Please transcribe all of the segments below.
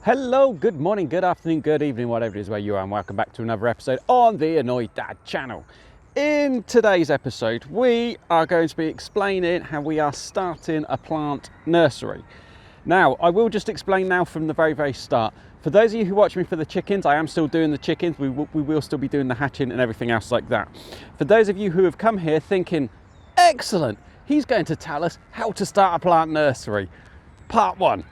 Hello, good morning, good afternoon, good evening, whatever it is where you are, and welcome back to another episode on the Annoyed Dad channel. In today's episode, we are going to be explaining how we are starting a plant nursery. Now, I will just explain now from the very start. For those of you who watch me for the chickens, I am still doing the chickens. We will still be doing the hatching and everything else like that. For those of you who have come here thinking, excellent, he's going to tell us how to start a plant nursery. Part one.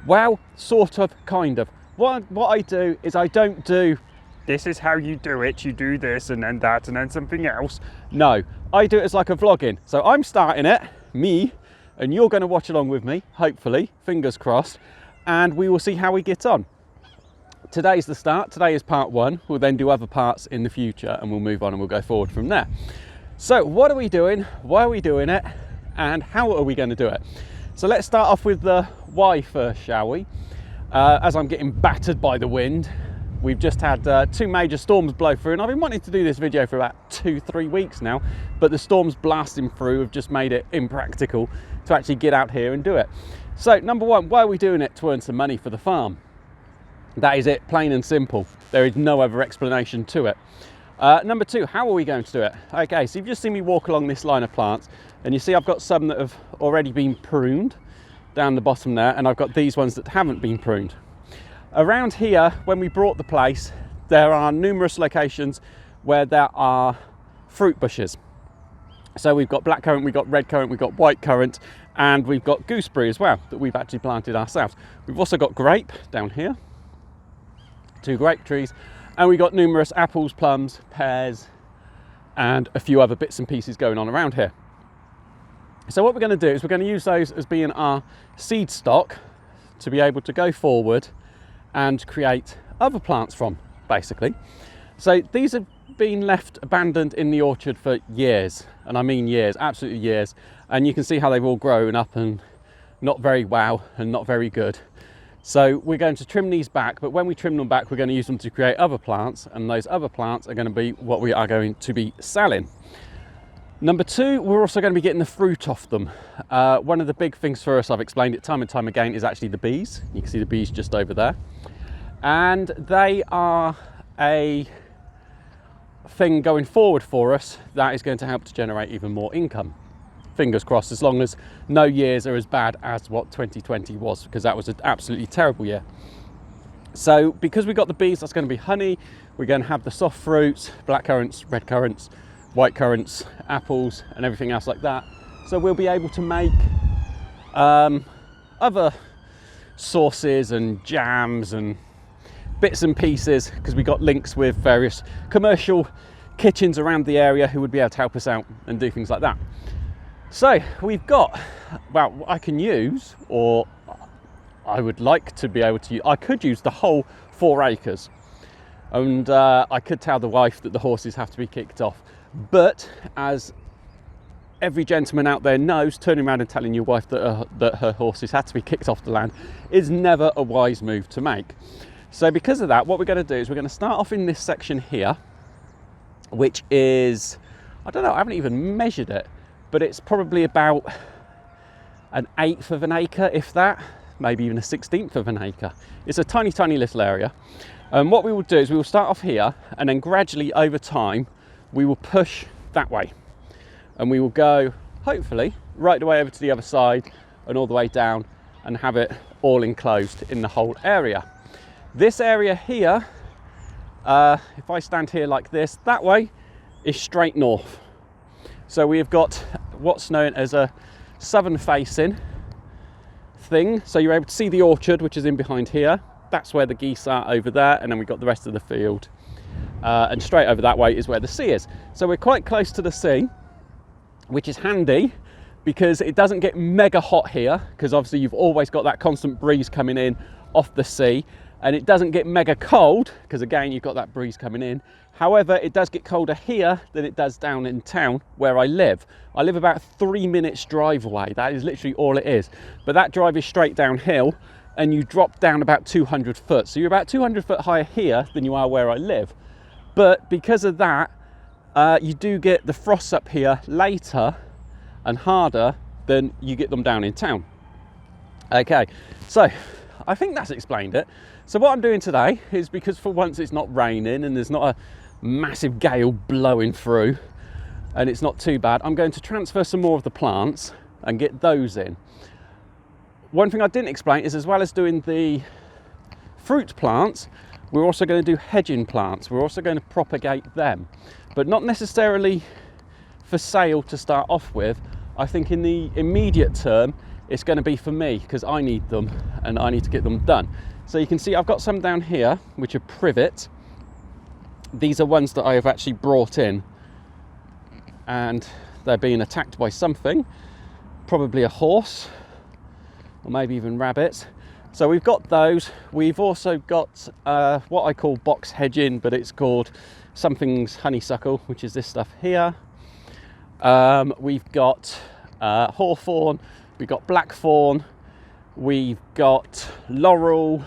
Well, sort of, kind of. What I do is I don't do, this is how you do it, you do this and then that and then something else. No, I do it as like a vlogging. So I'm starting it, me, and you're going to watch along with me, hopefully, fingers crossed, and we will see how we get on. Today's the start, today is part one. We'll then do other parts in the future and we'll move on and we'll go forward from there. So what are we doing, why are we doing it, and how are we going to do it? So let's start off with the why first, shall we? As I'm getting battered by the wind, we've just had two major storms blow through, and I've been wanting to do this video for about 2-3 weeks now, but the storms blasting through have just made it impractical to actually get out here and do it. So number one, why are we doing it? To earn some money for the farm. That is it, plain and simple. There is no other explanation to it. Number two, how are we going to do it? Okay, so you've just seen me walk along this line of plants, and you see I've got some that have already been pruned down the bottom there, and I've got these ones that haven't been pruned. Around here, when we bought the place, there are numerous locations where there are fruit bushes. So we've got blackcurrant, we've got red currant, we've got white currant, and we've got gooseberry as well that we've actually planted ourselves. We've also got grape down here, 2 grape trees, and we've got numerous apples, plums, pears, and a few other bits and pieces going on around here. So what we're going to do is we're going to use those as being our seed stock to be able to go forward and create other plants from, basically. So these have been left abandoned in the orchard for years, and I mean years, absolutely years, and you can see how they've all grown up and not very well and not very good. So we're going to trim these back, but when we trim them back, we're going to use them to create other plants, and those other plants are going to be what we are going to be selling. Number two, we're also going to be getting the fruit off them. One of the big things for us, I've explained it time and time again, is actually the bees. You can see the bees just over there. And they are a thing going forward for us that is going to help to generate even more income. Fingers crossed, as long as no years are as bad as what 2020 was, because that was an absolutely terrible year. So because we've got the bees, that's going to be honey. We're going to have the soft fruits, black currants, red currants, white currants, apples, and everything else like that. So we'll be able to make other sauces and jams and bits and pieces, because we got links with various commercial kitchens around the area who would be able to help us out and do things like that. So we've got, well, I can use, or I would like to be able to use, I could use the whole 4 acres. And I could tell the wife that the horses have to be kicked off. But as every gentleman out there knows, turning around and telling your wife that her horses had to be kicked off the land is never a wise move to make. So because of that, what we're going to do is we're going to start off in this section here, which is, I don't know, I haven't even measured it, but it's probably about 1/8 of an acre, if that, maybe even 1/16 of an acre. It's a tiny little area. And what we will do is we will start off here, and then gradually over time we will push that way, and we will go, hopefully, right the way over to the other side and all the way down, and have it all enclosed in the whole area. This area here, if I stand here like this, that way is straight north. So we have got what's known as a southern facing thing. So you're able to see the orchard, which is in behind here. That's where the geese are over there, and then we've got the rest of the field. And straight over that way is where the sea is. So we're quite close to the sea, which is handy because it doesn't get mega hot here, because obviously you've always got that constant breeze coming in off the sea, and it doesn't get mega cold because again you've got that breeze coming in. However, it does get colder here than it does down in town where I live. I live about 3 minutes drive away. That is literally all it is. But that drive is straight downhill, and you drop down about 200 foot. So you're about 200 foot higher here than you are where I live. But because of that, you do get the frosts up here later and harder than you get them down in town. Okay, so I think that's explained it. So what I'm doing today is, because for once it's not raining and there's not a massive gale blowing through and it's not too bad, I'm going to transfer some more of the plants and get those in. One thing I didn't explain is, as well as doing the fruit plants, we're also going to do hedging plants. We're also going to propagate them, but not necessarily for sale to start off with. I think in the immediate term it's going to be for me, because I need them and I need to get them done. So you can see I've got some down here which are privet. These are ones that I have actually brought in and they're being attacked by something, probably a horse or maybe even rabbits. So we've got those. We've also got what I call box hedging, but it's called something's honeysuckle, which is this stuff here. We've got hawthorn, we've got blackthorn, we've got laurel,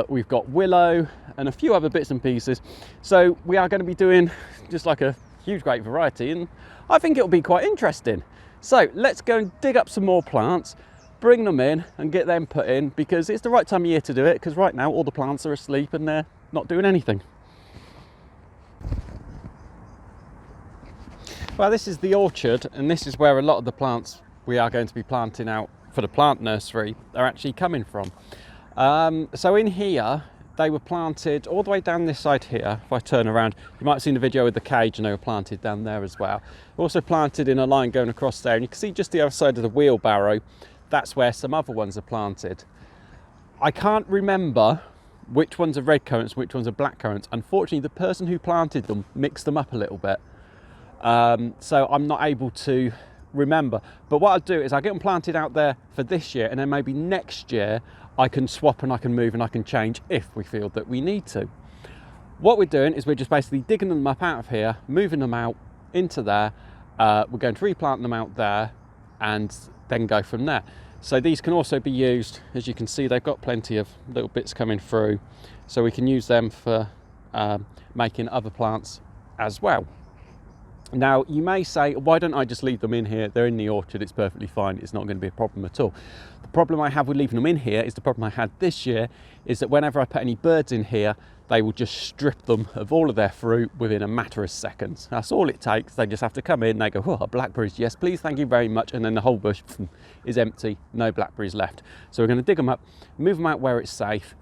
we've got willow, and a few other bits and pieces. So we are going to be doing just like a huge great variety, and I think it'll be quite interesting. So let's go and dig up some more plants, bring them in and get them put in, because it's the right time of year to do it, because right now all the plants are asleep and they're not doing anything. Well, this is the orchard, and this is where a lot of the plants we are going to be planting out for the plant nursery are actually coming from. So in here, they were planted all the way down this side here. If I turn around, you might have seen the video with the cage, and they were planted down there as well. Also planted in a line going across there, and you can see just the other side of the wheelbarrow, that's where some other ones are planted. I can't remember which ones are red currants, which ones are black currants. Unfortunately, the person who planted them mixed them up a little bit. So I'm not able to remember, but what I'll do is I'll get them planted out there for this year, and then maybe next year I can swap and I can move and I can change if we feel that we need to. What we're doing is we're just basically digging them up out of here, moving them out into there. We're going to replant them out there and then go from there. So these can also be used, as you can see, they've got plenty of little bits coming through, so we can use them for making other plants as well. Now you may say, why don't I just leave them in here? They're in the orchard, it's perfectly fine, it's not going to be a problem at all. The problem I have with leaving them in here is the problem I had this year, is that whenever I put any birds in here, they will just strip them of all of their fruit within a matter of seconds. That's all it takes. They just have to come in, they go, oh, blackberries, yes please, thank you very much, and then the whole bush is empty, no blackberries left. So we're going to dig them up, move them out where it's safe.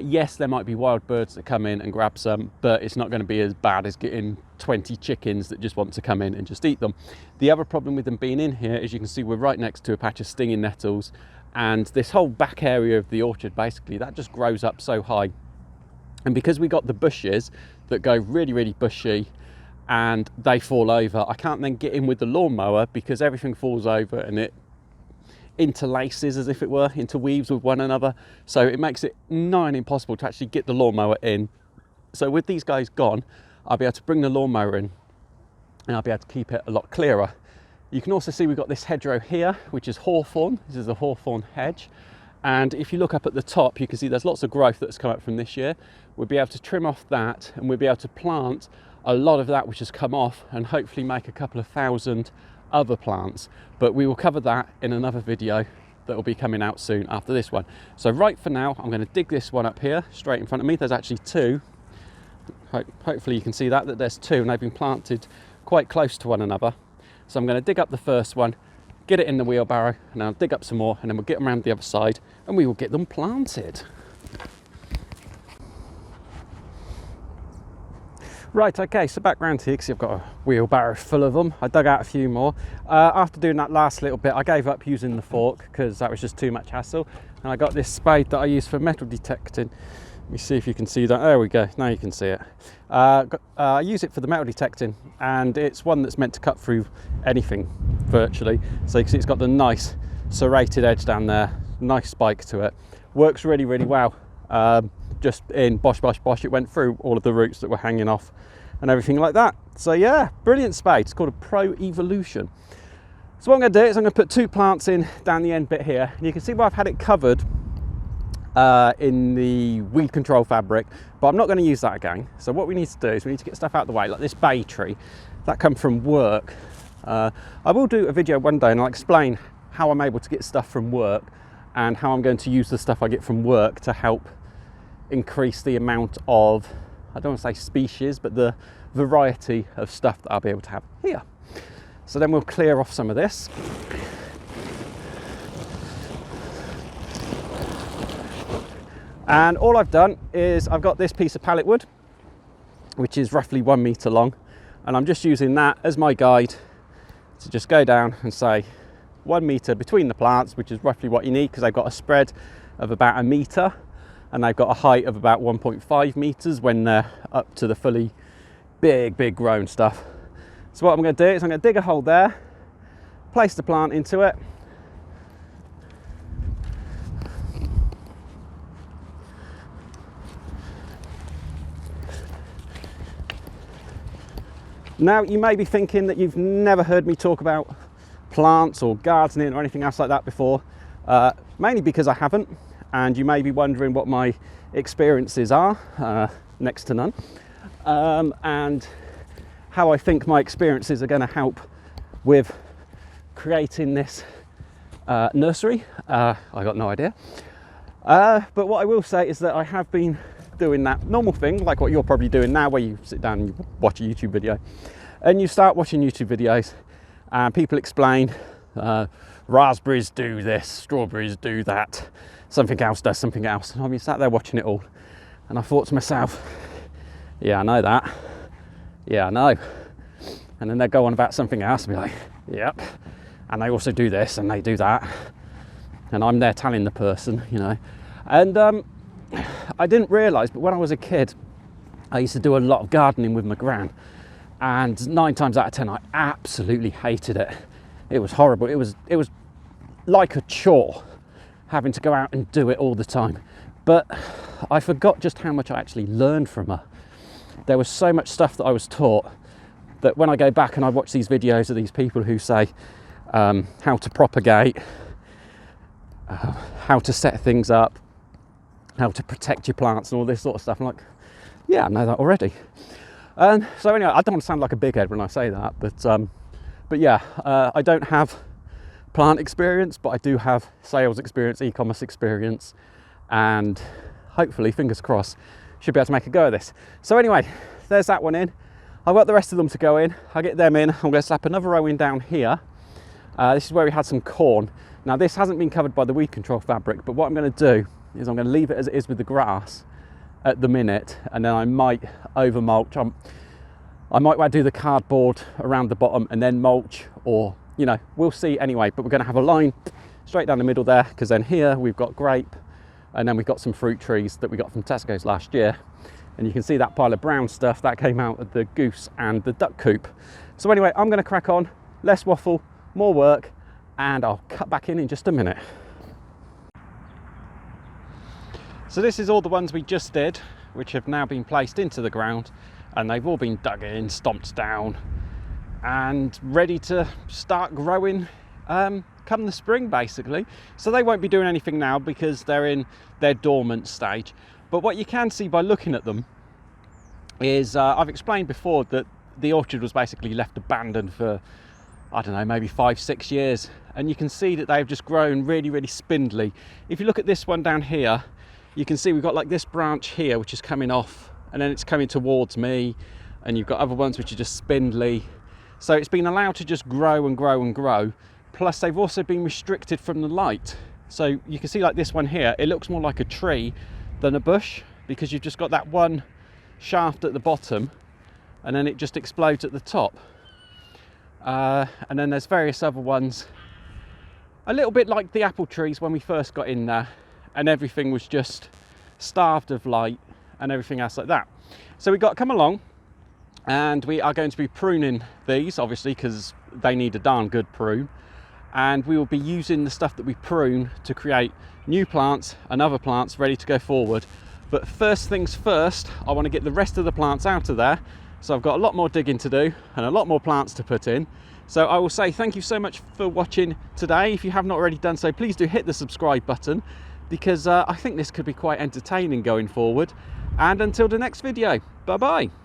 Yes, there might be wild birds that come in and grab some, but it's not going to be as bad as getting 20 chickens that just want to come in and just eat them. The other problem with them being in here is, you can see we're right next to a patch of stinging nettles, and this whole back area of the orchard, basically, that just grows up so high. And because we got the bushes that go really, really bushy and they fall over, I can't then get in with the lawnmower because everything falls over and it interlaces, as if it were, interweaves with one another. So it makes it nigh on impossible to actually get the lawnmower in. So with these guys gone, I'll be able to bring the lawnmower in and I'll be able to keep it a lot clearer. You can also see we've got this hedgerow here, which is hawthorn. This is a hawthorn hedge. And if you look up at the top, you can see there's lots of growth that's come up from this year. We'll be able to trim off that, and we'll be able to plant a lot of that which has come off, and hopefully make a couple of thousand other plants. But we will cover that in another video that will be coming out soon after this one. So right for now, I'm going to dig this one up here straight in front of me. There's actually two. Hopefully you can see that there's two, and they've been planted quite close to one another. So I'm going to dig up the first one, get it in the wheelbarrow, and I'll dig up some more, and then we'll get them around the other side and we will get them planted. Right, okay, so back round here, because I've got a wheelbarrow full of them. I dug out a few more. After doing that last little bit, I gave up using the fork because that was just too much hassle. And I got this spade that I use for metal detecting. Let me see if you can see that. There we go, now you can see it. I use it for the metal detecting, and it's one that's meant to cut through anything, virtually. So you can see it's got the nice serrated edge down there, nice spike to it. Works really, really well. Just in bosh, bosh, bosh, it went through all of the roots that were hanging off and everything like that. So yeah, brilliant spade. It's called a Pro Evolution. So what I'm going to do is I'm going to put two plants in down the end bit here, and you can see where I've had it covered in the weed control fabric, but I'm not going to use that again. So what we need to do is we need to get stuff out of the way, like this bay tree that come from work. I will do a video one day and I'll explain how I'm able to get stuff from work and how I'm going to use the stuff I get from work to help increase the amount of, I don't want to say species, but the variety of stuff that I'll be able to have here. So then we'll clear off some of this. And all I've done is I've got this piece of pallet wood, which is roughly 1 meter long, and I'm just using that as my guide to just go down and say 1 meter between the plants, which is roughly what you need, because they've got a spread of about 1 meter and they've got a height of about 1.5 meters when they're up to the fully big grown stuff. So what I'm going to do is I'm going to dig a hole there, place the plant into it, now you may be thinking that you've never heard me talk about plants or gardening or anything else like that before, mainly because I haven't, and you may be wondering what my experiences are, next to none, and how I think my experiences are going to help with creating this nursery. I got no idea, but what I will say is that I have been doing that normal thing, like what you're probably doing now, where you sit down and you watch a YouTube video, and you start watching YouTube videos and people explain raspberries do this, strawberries do that, something else does something else, and I've been sat there watching it all, and I thought to myself, yeah, I know that, yeah, I know. And then they go on about something else and be like, yep, and they also do this and they do that, and I'm there telling the person, you know. And I didn't realise, but when I was a kid, I used to do a lot of gardening with my gran, and 9 times out of 10 I absolutely hated it. It was horrible. It was like a chore having to go out and do it all the time. But I forgot just how much I actually learned from her. There was so much stuff that I was taught that when I go back and I watch these videos of these people who say how to propagate, how to set things up, how to protect your plants and all this sort of stuff, I'm like, yeah, I know that already. So anyway, I don't want to sound like a big head when I say that, but yeah, I don't have plant experience, but I do have sales experience, e-commerce experience, and hopefully, fingers crossed, should be able to make a go of this. So anyway, there's that one in. I've got the rest of them to go in. I'll get them in. I'm going to slap another row in down here. This is where we had some corn. Now this hasn't been covered by the weed control fabric, but what I'm going to do is I'm going to leave it as it is with the grass at the minute, and then I might over mulch. I might do the cardboard around the bottom and then mulch, or, you know, we'll see anyway. But we're going to have a line straight down the middle there, because then here we've got grape, and then we've got some fruit trees that we got from Tesco's last year. And you can see that pile of brown stuff that came out of the goose and the duck coop. So anyway, I'm going to crack on, less waffle, more work, and I'll cut back in just a minute. So this is all the ones we just did, which have now been placed into the ground, and they've all been dug in, stomped down, and ready to start growing come the spring, basically. So they won't be doing anything now because they're in their dormant stage. But what you can see by looking at them is, I've explained before that the orchard was basically left abandoned for, I don't know, maybe 5-6 years. And you can see that they've just grown really spindly. If you look at this one down here, you can see we've got like this branch here, which is coming off, and then it's coming towards me. And you've got other ones which are just spindly. So it's been allowed to just grow and grow and grow. Plus they've also been restricted from the light. So you can see like this one here, it looks more like a tree than a bush, because you've just got that one shaft at the bottom and then it just explodes at the top. And then there's various other ones, a little bit like the apple trees when we first got in there, and everything was just starved of light and everything else like that. So we've got to come along, and we are going to be pruning these, obviously, because they need a darn good prune. And we will be using the stuff that we prune to create new plants and other plants ready to go forward. But first things first, I want to get the rest of the plants out of there. So I've got a lot more digging to do and a lot more plants to put in. So I will say thank you so much for watching today. If you have not already done so, please do hit the subscribe button, because I think this could be quite entertaining going forward. And until the next video, bye bye.